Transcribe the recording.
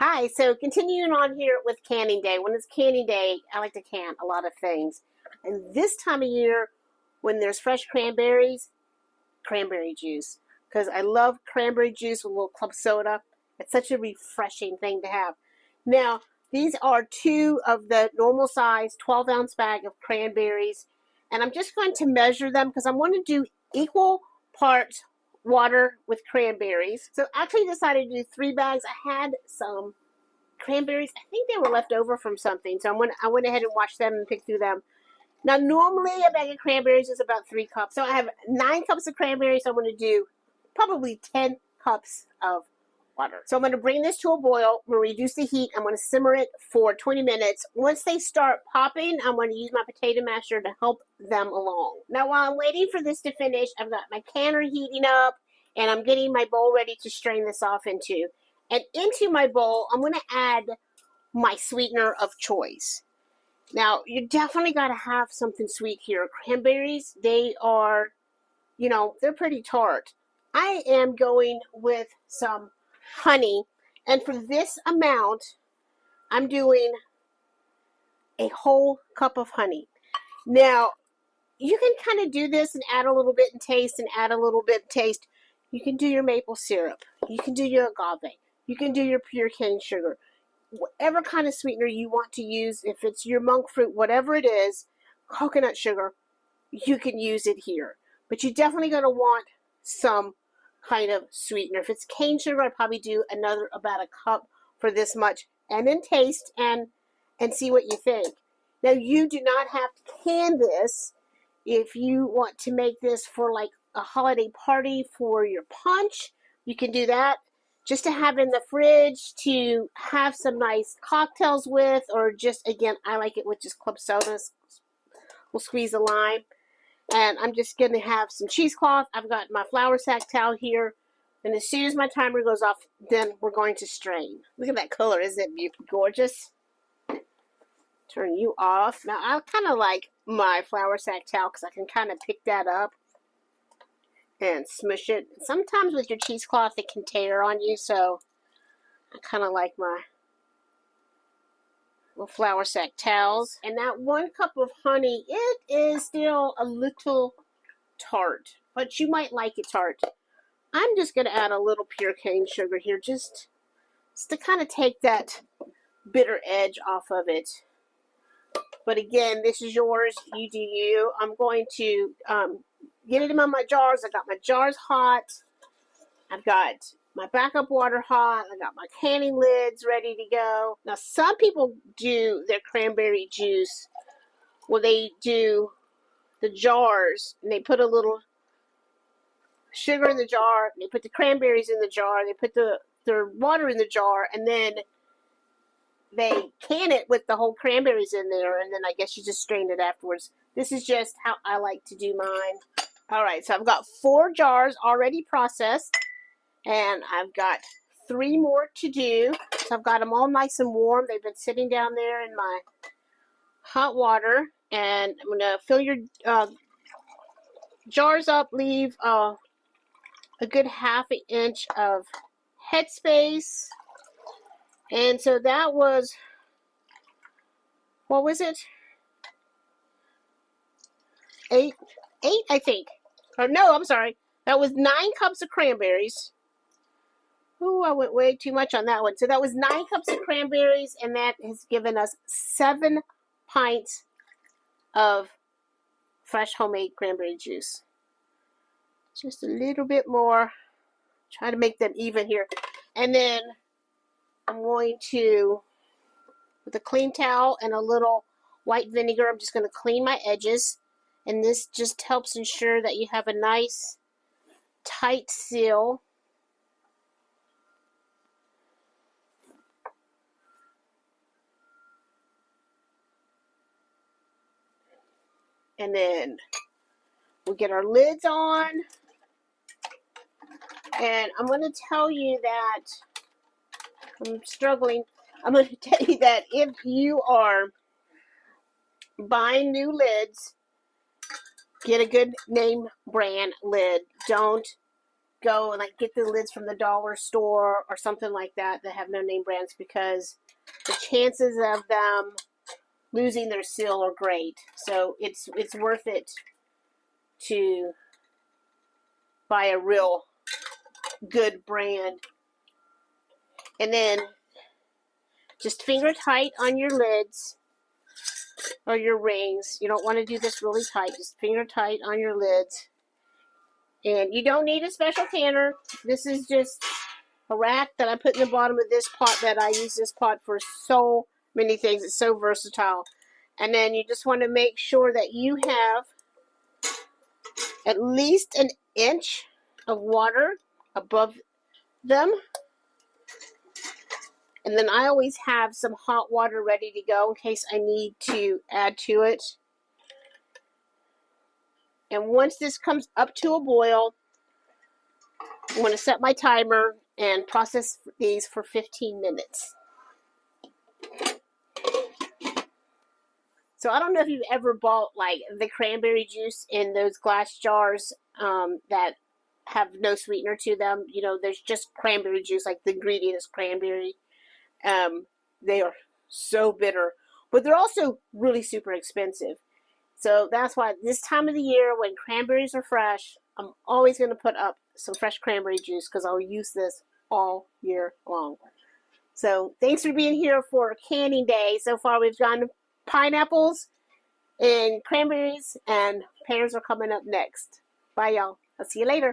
Hi, so continuing on here with canning day. When it's canning day, I like to can a lot of things. And this time of year, when there's fresh cranberries, cranberry juice. Because I love cranberry juice with a little club soda. It's such a refreshing thing to have. Now, these are two of the normal size 12-ounce bag of cranberries. And I'm just going to measure them because I'm going to do equal parts water with cranberries. So I actually decided to do 3 bags. I had some cranberries. I think they were left over from something. So I went ahead and washed them and picked through them. Now, normally a bag of cranberries is about 3 cups. So I have 9 cups of cranberries. So I'm going to do probably 10 cups of water. So I'm going to bring this to a boil. I'm going to reduce the heat. I'm going to simmer it for 20 minutes. Once they start popping, I'm going to use my potato masher to help them along. Now, while I'm waiting for this to finish, I've got my canner heating up, and I'm getting my bowl ready to strain this off into. And into my bowl, I'm going to add my sweetener of choice. Now, you definitely got to have something sweet here. Cranberries, they are, they're pretty tart. I am going with some honey, and for this amount, I'm doing a whole cup of honey. Now, you can kind of do this and add a little bit and taste and add a little bit and taste. You can do your maple syrup. You can do your agave. You can do your pure cane sugar. Whatever kind of sweetener you want to use, if it's your monk fruit, whatever it is, coconut sugar, you can use it here. But you're definitely going to want some kind of sweetener. If it's cane sugar, I'd probably do about a cup for this much, and then taste and see what you think. Now, you do not have to can this. If you want to make this for like a holiday party for your punch, you can do that. Just to have in the fridge to have some nice cocktails with, or just, again, I like it with just club sodas. We'll squeeze a lime. And I'm just going to have some cheesecloth. I've got my flour sack towel here. And as soon as my timer goes off, then we're going to strain. Look at that color. Isn't it gorgeous? Turn you off. Now, I kind of like my flour sack towel because I can kind of pick that up and smush it. Sometimes with your cheesecloth, it can tear on you, so I kind of like my little flour sack towels. And that 1 cup of honey, it is still a little tart, but you might like it tart. I'm just going to add a little pure cane sugar here, just to kind of take that bitter edge off of it. But again, this is yours. You do you. I'm going to get it in my jars. I got my jars hot. I've got my backup water hot. I got my canning lids ready to go. Now, some people do their cranberry juice where they do the jars, and they put a little sugar in the jar, and they put the cranberries in the jar, they put their water in the jar, and then they can it with the whole cranberries in there, and then I guess you just strain it afterwards. This is just how I like to do mine. All right, so I've got 4 jars already processed, and I've got 3 more to do. So I've got them all nice and warm. They've been sitting down there in my hot water, and I'm going to fill your jars up, leave a good ½ inch of headspace. And so that was, what was it? 8, I think. Or no, I'm sorry. That was 9 cups of cranberries. Ooh, I went way too much on that one. So that was 9 cups of cranberries, and that has given us 7 pints of fresh homemade cranberry juice. Just a little bit more. Try to make them even here. And then I'm going to, with a clean towel and a little white vinegar, I'm just going to clean my edges. And this just helps ensure that you have a nice, tight seal. And then we'll get our lids on. And I'm going to tell you that I'm struggling. I'm going to tell you that if you are buying new lids, get a good name brand lid. Don't go and like get the lids from the dollar store or something like that that have no name brands, because the chances of them losing their seal are great. So it's worth it to buy a real good brand. And then just finger tight on your lids or your rings. You don't want to do this really tight. Just finger tight on your lids. And you don't need a special canner. This is just a rack that I put in the bottom of this pot that I use this pot for so many things. It's so versatile. And then you just want to make sure that you have at least an inch of water above them. And then I always have some hot water ready to go in case I need to add to it. And once this comes up to a boil, I'm going to set my timer and process these for 15 minutes. So I don't know if you've ever bought like the cranberry juice in those glass jars that have no sweetener to them. You know, there's just cranberry juice, like the ingredient is cranberry. They are so bitter, but they're also really super expensive. So that's why this time of the year when cranberries are fresh, I'm always going to put up some fresh cranberry juice because I'll use this all year long. So thanks for being here for canning day. So far we've done pineapples and cranberries, and pears are coming up next. Bye y'all. I'll see you later.